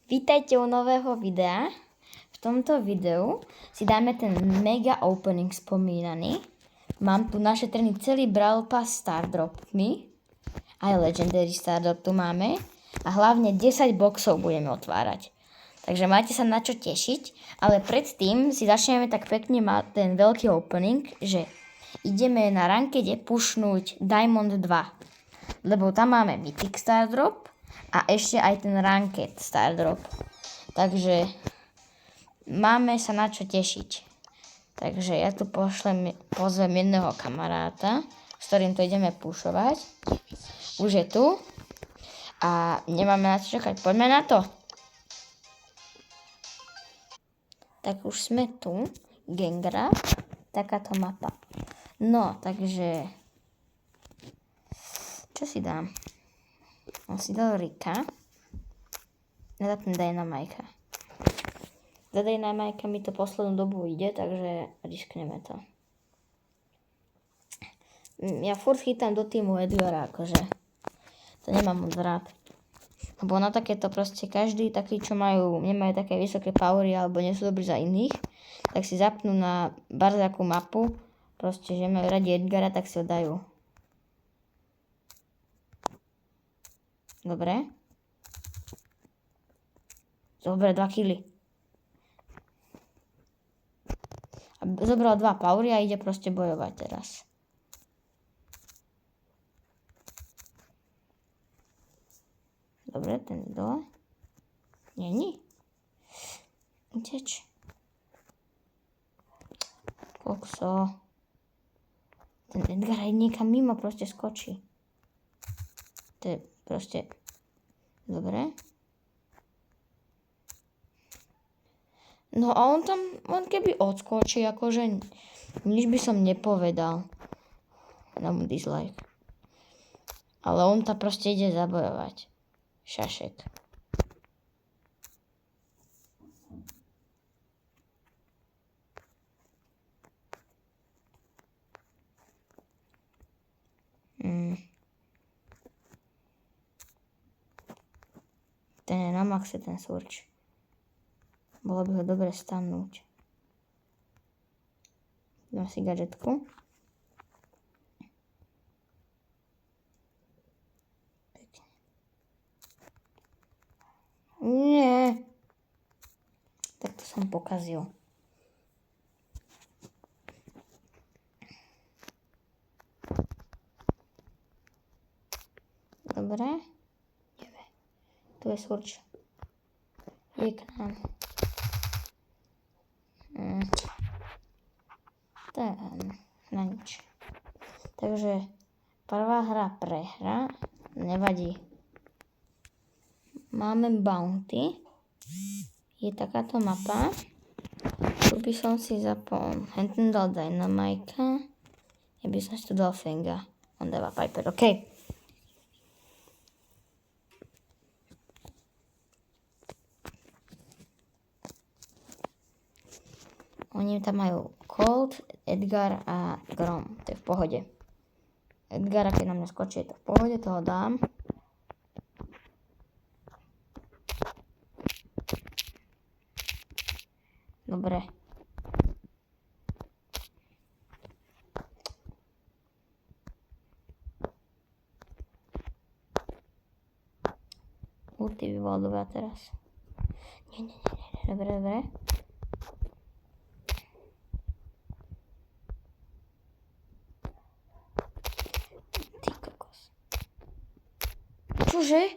Vítajte u nového videa. V tomto videu si dáme ten mega opening spomínaný. Mám tu našetrený celý Brawl Pass Stardropmi. Aj Legendary Stardrop tu máme. A hlavne 10 boxov budeme otvárať. Takže máte sa na čo tešiť. Ale predtým si začneme tak pekne mať ten veľký opening, že ideme na rankede pushnúť Diamond 2. Lebo tam máme Mythic Stardrop a ešte aj ten Ranked Stardrop. Takže máme sa na čo tešiť. Takže ja tu pozvem jedného kamaráta, s ktorým to ideme pušovať. Už je tu. A nemáme na čo čakať. Poďme na to. Tak už sme tu. Gengra. Takáto mapa. No, takže čo si dám? On si dal Rika. Nezapnem Dynamajka. Za Dynamajka mi to poslednú dobu ide, takže riskneme to. Ja furt chytám do týmu Edgara, akože. To nemám moc rád. Lebo na takéto proste každý taký, čo nemajú také vysoké powery alebo nie sú dobrí za iných, tak si zapnú na barzakú mapu, proste, že majú radi Edgara, tak si ho dajú. Dobre. Dobre, 2 killy. Zobral 2 powery a ide proste bojovať teraz. Dobre, ten dole. Není. Uteč. Kokso. Ten Edgar aj niekam mimo proste skočí. To je proste... Dobre. No a on keby odskočí, akože nič by som nepovedal. Dám mu dislike. Ale on tam proste ide zabojovať. Šašek. Ten je na maxe, ten Surge. Bolo by ho dobre stannúť. Dám si gadžetku. Pekne. Nie. Tak to som pokazil. Dobre. Tu je Surge. Je k nám. To je na nič. Takže prvá hra prehra. Nevadí. Máme Bounty. Je takáto mapa. Tu by som si zapol. Henton dal Dynamajka. Ja by som si tu dal Fenga. On dáva Piper. OK. Oni tam majú Colt, Edgar a Grom. To je v pohode. Edgara, keď na mňa skočí, je to v pohode, toho dám. Dobre. Ulti by bolo dobrá teraz. Nie. Dobre. Čože?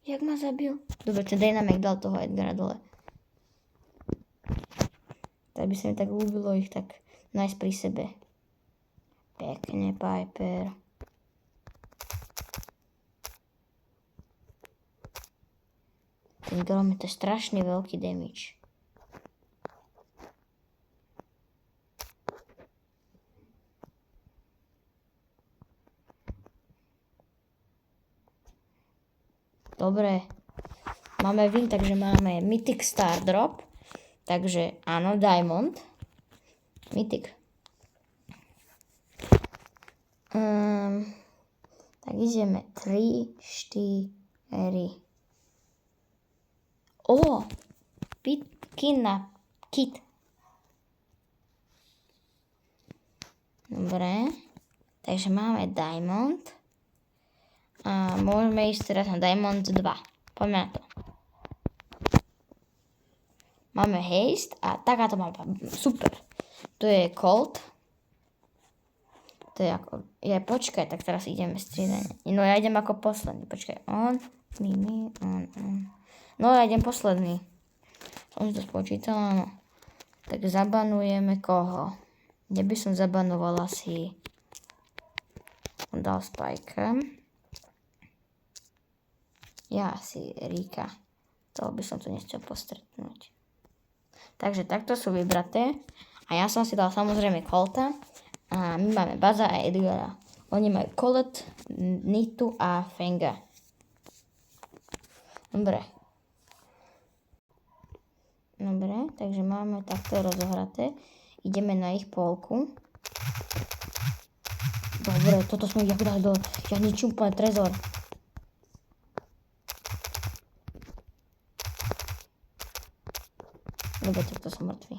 Jak ma zabil? Dobre, ten Dynamik dal toho Edgara dole. Tak by sa mi tak ľúbilo ich tak nájsť pri sebe. Pekne, Piper. Ten Grom je to strašne veľký damage. Dobre, máme win, takže máme Mythic Stardrop, takže áno, Diamond, Mythic. Tak ideme 3, 4, Kit. Dobre. Takže máme Diamond. A môžeme ísť teraz na Diamond 2. Poďme na to. Máme Haste a takáto mapa. Super. To je Colt. To je ako... počkaj, tak teraz ideme striedanie. No ja idem ako posledný. Počkaj. On. No ja idem posledný. Som si to spočítala, no. Tak zabanujeme koho? Kde by som zabanovala si... On dal Spike. Ja si Rika. To by som tu nechcel postretnúť. Takže takto sú vybraté. A ja som si dal samozrejme Colta. A my máme Baza a Edgara. Oni majú Colette, Nitu a Fenga. Dobre, takže máme takto rozohraté. Ideme na ich polku. Dobre, toto sme ich dali do... Ja ničím úplne trezor. Dobre, takto som mŕtvý.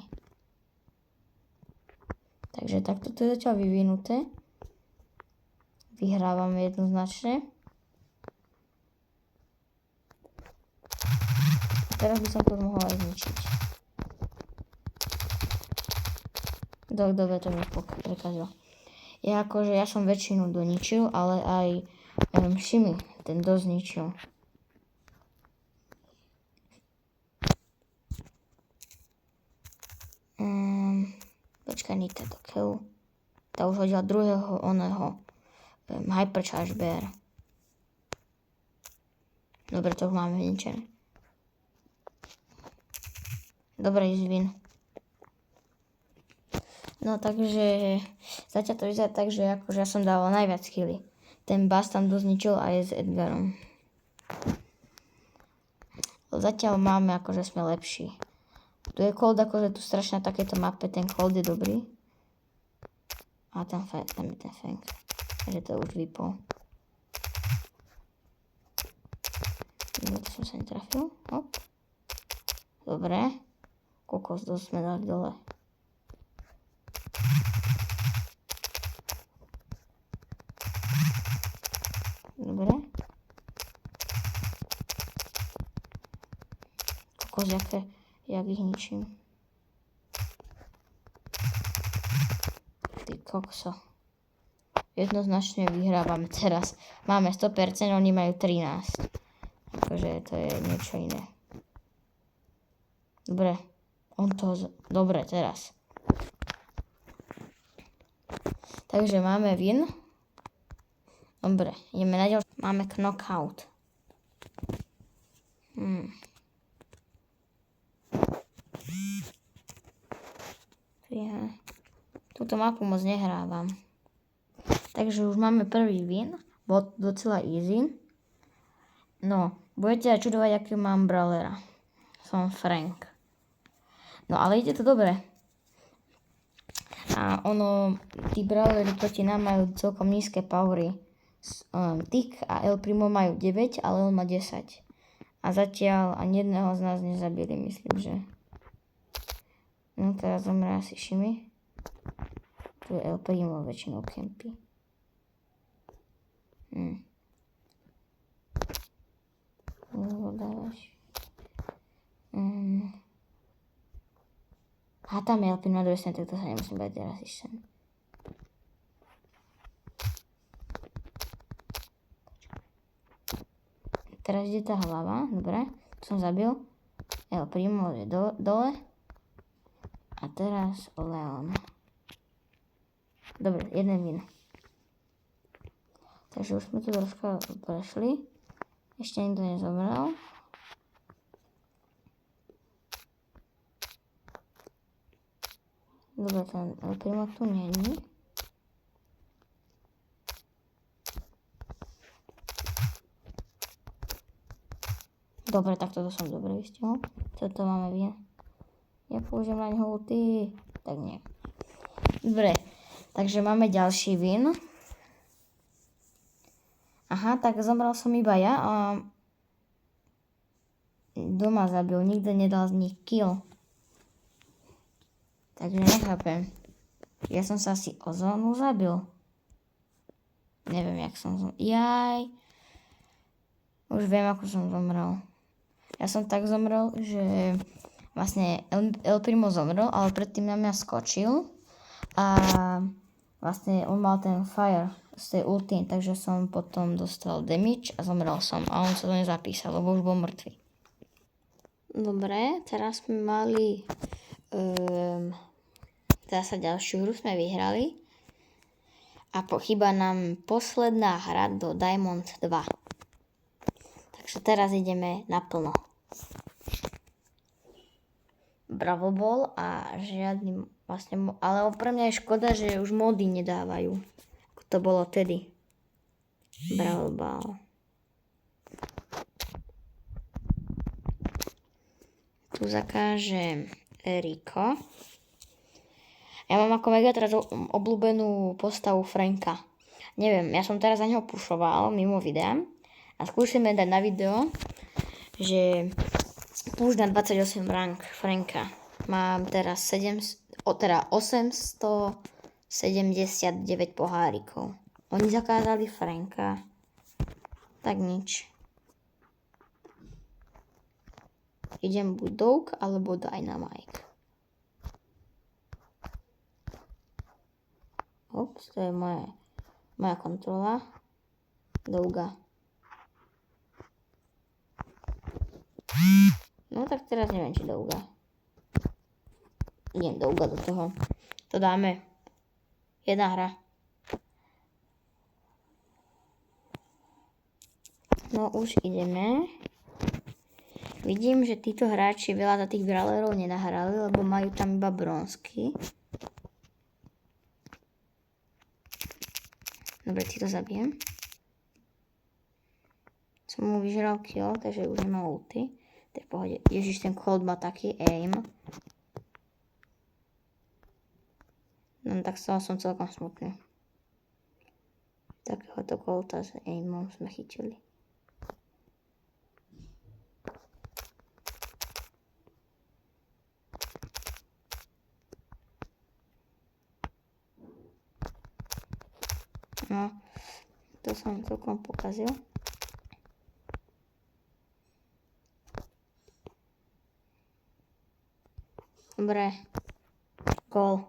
Takže takto to je zatiaľ vyvinuté. Vyhrávame jednoznačne. A teraz by som to mohol aj zničiť. Dobre, to mi prekazilo. Ja som väčšinu doničil, ale aj Shimi ten dosť zničil. Počkaj, Nita do kill. Tá už hodila druhého oného Hypercharge Bear. Dobre, to už máme zničené. Dobre, ísť win. No takže zatiaľ to vyzerá tak, že akože ja som dával najviac killy. Ten Bass tam dozničil aj s Edgarom. Zatiaľ máme akože sme lepší. Tu je Cold akože tu strašne na takéto mape, ten Cold je dobrý. A tam je ten Fang. Takže to už vypol. No to som sa netrafil. Hop. Dobre. Kokos, dosť sme dali dole. Dobre. Kokos, jak ich ničím. Ty kokso. Jednoznačne vyhrávame teraz. Máme 100%, oni majú 13%. Takže to je niečo iné. Dobre. Dobre, teraz. Takže máme win. Dobre, ideme na ďalšie. Máme knockout. Ja túto mapu moc nehrávam. Takže už máme prvý win. Bol docela easy. No, budete aj čudovať, aký mám brawlera. Som Frank. No, ale ide to dobre. A tí brawlery proti nám majú celkom nízke powery. Tick a El Primo majú 9, ale on má 10. A zatiaľ ani jedného z nás nezabili, myslím, že. No, teraz zomrá asi Shimi. Tu je El Primo väčšinou campy. Dávaš. A tam je El Primo na druhej strane, tak to sa nemusím bať teraz ísť sem. Teraz ide tá hlava, dobre, to som zabil. El Primo je dole. A teraz Leon. Dobre, jeden win. Takže už sme tu troška prešli. Ešte nikto nezomrel. Dobre, ten El Primo tu není. Dobre, tak toto som dobre vystihol. Toto máme win. Ja použijem na neho ulty. Tak nie. Dobre, takže máme ďalší win. Aha, tak zomrel som iba ja. doma zabil, nikto nedal z nich kill. Takže nechápem. Ja som sa asi o zónu zabil. Neviem, jak som zomrel. Jaj. Už viem, ako som zomrel. Ja som tak zomrel, že vlastne El Primo zomrel, ale predtým na mňa skočil a vlastne on mal ten fire z tej ulti, takže som potom dostal damage a zomrel som a on sa to nezapísal, lebo už bol mŕtvy. Dobre, teraz sme mali zasa ďalšiu hru sme vyhrali a chýba nám posledná hra do Diamond 2. Takže teraz ideme naplno. Bravo Ball a žiadny vlastne, ale pre mňa je škoda, že už mody nedávajú, ako to bolo tedy. Bravo Ball. Tu zakážem Rico. Ja mám ako mega teraz obľúbenú postavu Franka. Neviem, ja som teraz za neho pušoval mimo videa a skúšame dať na video, že už na 28 rank Franka. Mám teraz 879 pohárikov. Oni zakázali Franka. Tak nič. Idem buď Doug alebo Dynamite. Ups, to je moja kontrola. Douga. No tak teraz neviem, či Douga. Idem Douga do toho. To dáme. Jedna hra. No už ideme. Vidím, že títo hráči veľa za tých brawlerov nenahrali, lebo majú tam iba bronzky. Dobre, si to zabijem. Som mu vyžral kill, takže už nemá ulty. To je v pohode. Ježiš, ten Colt má taký aim. No tak z toho som celkom smutný. Takéhoto Colta s aimom sme chytili. No, to som celkom pokazil. Dobre. Gól.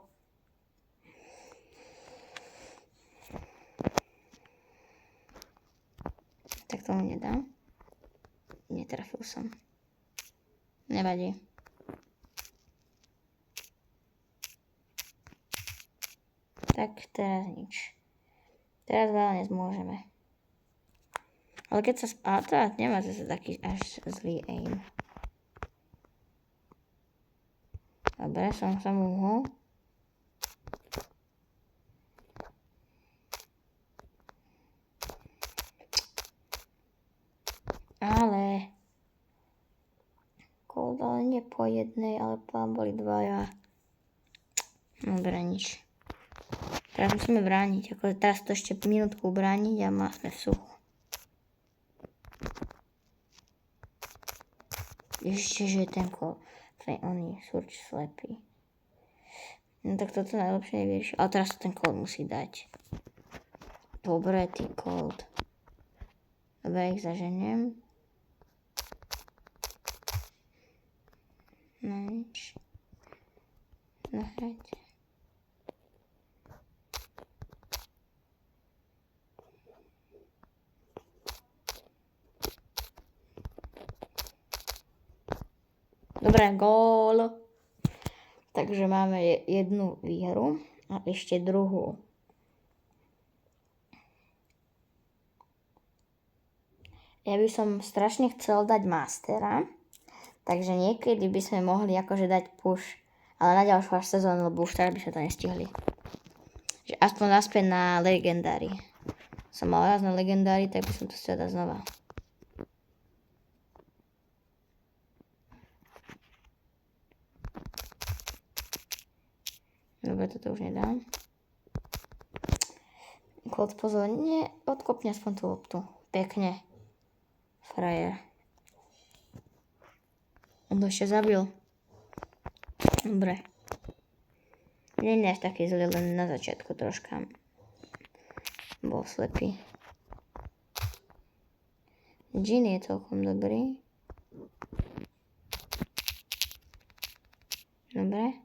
Tak tomu nedám. Netrafil som. Nevadí. Tak teraz nič. Teraz veľa nezmôžeme. Ale keď sa... A to nemá zase taký až zlý aim. Dobre, som sa mohol. Ale... Cold, ale nie po jednej, ale tam boli dvaja. Dobre, nič. Teraz musíme brániť. Ako teraz to ešte minútku brániť a sme v suchu. Ešte, že ten Cold... Oni sú určite slepí. No tak toto najlepšie nevyrieši. Ale teraz ten Cold musí dať. Dobre, ty Cold. Dobre, ich zaženiem. No nič. Nahrajte. Dobre, gól. Takže máme jednu výhru a ešte druhú. Ja by som strašne chcel dať Mastera, takže niekedy by sme mohli akože dať push, ale na ďalšiu až sezónu, lebo už teraz by sme to nestihli. Že aspoň naspäť na Legendary. Som mal raz na Legendary, tak by som to chcel dať znova. Dobre, toto už nedám. Colt, pozor, odkopni aspoň tú loptu. Pekne. Frajer. On to ešte zabil. Dobre. Nie je až taký zlý, len na začiatku troška bol slepý. Džin je celkom dobrý. Dobre.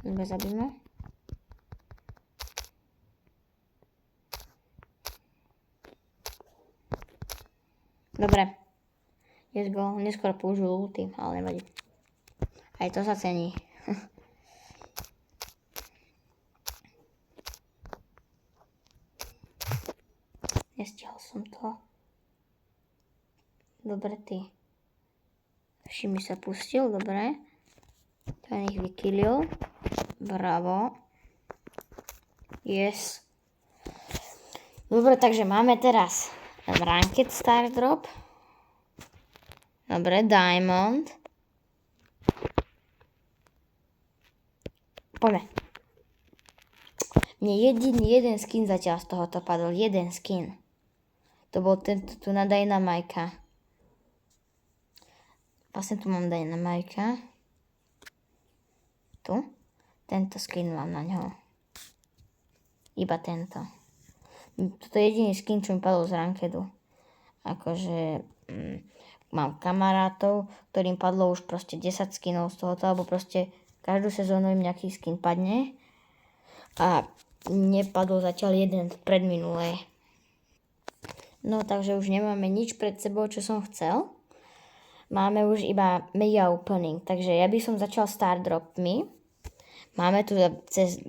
Dobre, zabijme. Dobre. Let's go. Neskôr použil ulti, ale nevadí. Aj to sa cení. Nestihol som to. Dobre, ty. Všimi sa pustil, dobre. Ten ich vykillil. Bravo. Yes. Dobre, takže máme teraz Ranked Star Drop. Dobre, Diamond. Poďme. Mne jeden skin zatiaľ z tohoto padol. Jeden skin. To bol tento tu na Dynamajka. Vlastne tu mám Dynamajka. Tu. Tento skin mám na ňo. Iba tento. Toto je jediný skin, čo mi padol z Rankedu. Akože mám kamarátov, ktorým padlo už proste 10 skinov z tohoto, alebo proste každú sezónu im nejaký skin padne. A nepadol zatiaľ jeden v predminulej. No takže už nemáme nič pred sebou, čo som chcel. Máme už iba mega opening, takže ja by som začal star dropmi. Máme tu 25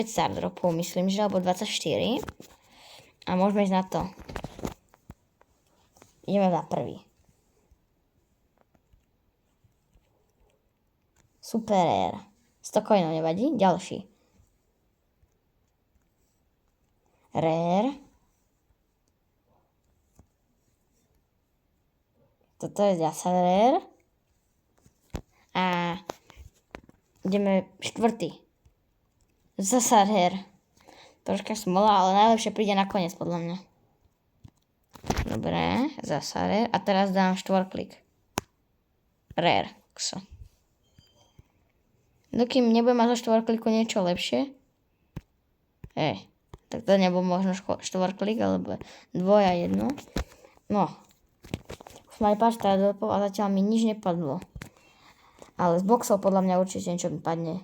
star dropov, myslím, že, alebo 24. A môžeme ísť na to. Ideme na prvý. Super rare. 100 coinov nevadí? Ďalší. Rare. Toto je zase rare. A ideme štvrtý. Zase rare. Troška smola, ale najlepšie príde nakoniec podľa mňa. Dobre, zase rare. A teraz dám štvorklik. Rare. Kso. Dokým nebudem mať zo štvorkliku niečo lepšie. Tak to nebol možno štvorklik, alebo 2 a 1. No. Už mali pár stradopov a zatiaľ mi nič nepadlo. Ale z boxov podľa mňa určite niečo mi padne.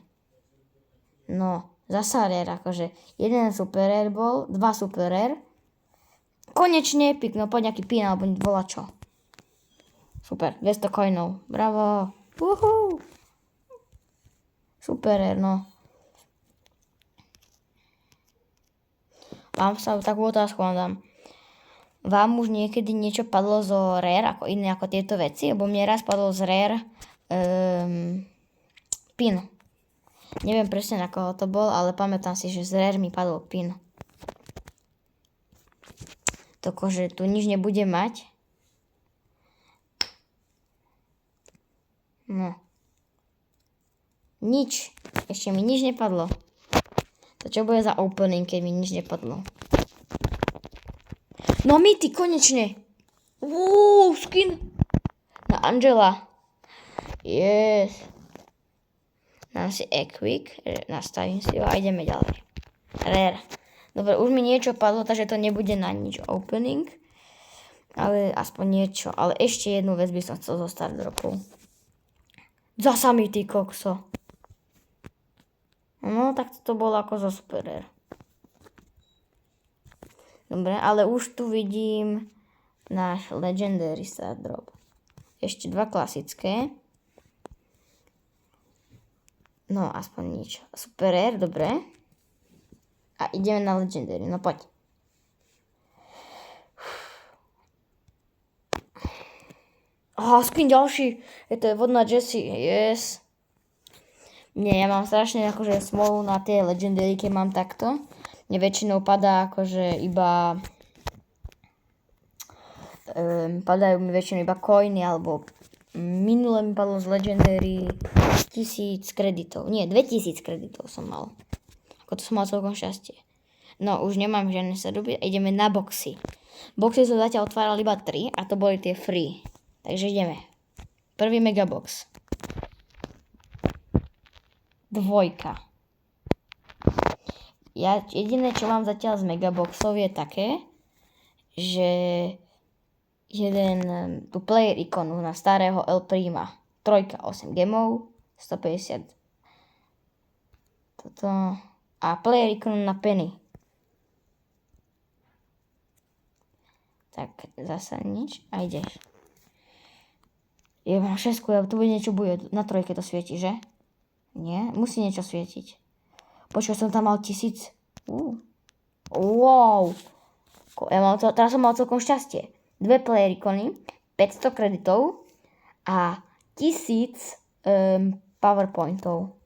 No, zasa rare, akože jeden super rare bol, 2 super rare. Konečne epic, no poď nejaký pin alebo volačo. Super, 200 coinov, bravo. Uhú. Super rare, no. Vám sa takú otázku vám dám. Vám už niekedy niečo padlo zo rare, ako iné ako tieto veci? Lebo mne raz padlo z rare pin. Neviem presne na koho to bol, ale pamätám si, že z rare mi padol pin. Toko, že tu nič nebude mať. No. Nič. Ešte mi nič nepadlo. To čo bude za opening, keď mi nič nepadlo? No Mity, konečne. Skin. Na Angela. Yes. Dám si equip, nastavím si ho a ideme ďalej. Rare. Dobre, už mi niečo padlo, takže to nebude na nič opening. Ale aspoň niečo. Ale ešte jednu vec by som chcel zo star dropov. Zasa Mity, kokso. No, tak to bolo ako zo super rare. Dobre, ale už tu vidím náš Legendary Star Drop. Ešte 2 klasické. No, aspoň nič. Super rare, dobre. A ideme na Legendary, no poď. Skin ďalší. To je vodná Jessie, yes. Nie, ja mám strašne akože smolu na tie Legendary, keď mám takto. Mne väčšinou padá akože iba padajú mi väčšinou iba coiny, alebo minule mi padlo z Legendary 1000 kreditov. Nie, 2000 kreditov som mal. Ako to som mal celkom šťastie. No, už nemám žiadne srdby a ideme na boxy. Boxy som zatiaľ otváral iba 3 a to boli tie free. Takže ideme. Prvý megabox. 2. Ja jediné, čo mám zatiaľ z megaboxov je také, že jeden tu player ikonu na starého El Prima. 3, 8 gemov, 150. Toto. A player ikonu na Penny. Tak, zasa nič. A ideš. Ja mám 6, ja tu bude niečo bude. Na 3 to svieti, že? Nie? Musí niečo svietiť. Počkaj, som tam mal 1000. Wow. Teraz som mal celkom šťastie. 2 player ikony, 500 kreditov a 1000 powerpointov.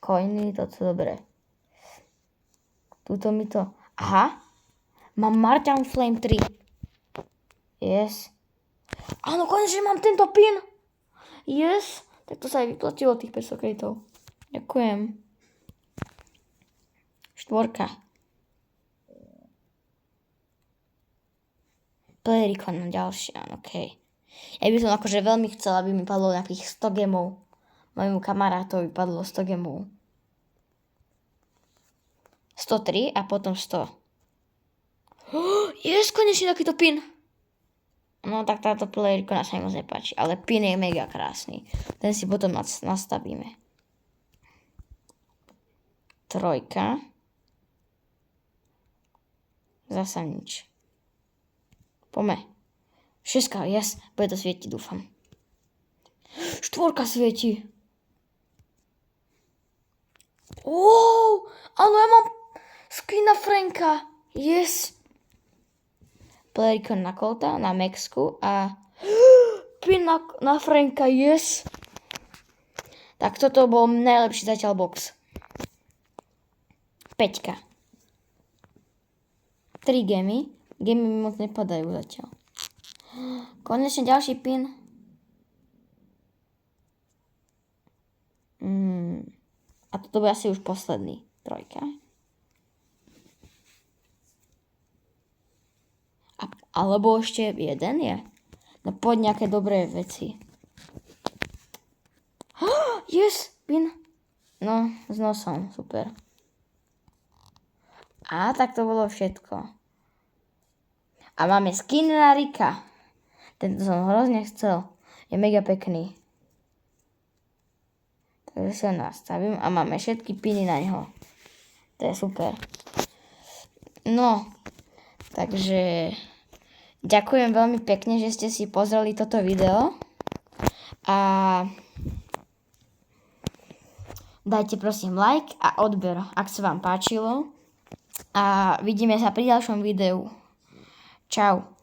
Coiny, toto dobre. Tuto mi to... Aha. Mám Martian Flame 3. Yes. Áno, konečne mám tento pin. Yes. Tak to sa aj vyplatilo tých 500 kreditov. Ďakujem. 4. Player icon ďalšie, áno, okej. Ja by som akože veľmi chcela, aby mi padlo nejakých 100 gemov. Mojemu kamarátovi padlo 100 gemov. 103 a potom 100. Yes, konečne takýto pin. No tak táto player icona sa mi moc nepáči, ale pin je mega krásny. Ten si potom nastavíme. 3. Zasa nič. Poďme. 6, yes, bude to svietiť, dúfam. 4 svieti. Wow, áno, ja mám skin na Franka. Yes. Player icon na Colta, na Maxku a pin na Franka, yes. Tak toto bol najlepší zatiaľ box. 5. 3 gemy. Gemy mi moc nepadajú zatiaľ. Konečne ďalší pin. A toto bude asi už posledný. 3. Alebo ešte jeden je. No poď nejaké dobré veci. Yes, pin. No, s nosom, super. A tak to bolo všetko. A máme skin na Rika. Tento som hrozne chcel. Je mega pekný. Takže sa nastavím a máme všetky piny na neho. To je super. No, takže ďakujem veľmi pekne, že ste si pozreli toto video. A dajte prosím like a odber, ak sa vám páčilo. A vidíme sa pri ďalšom videu. Čau.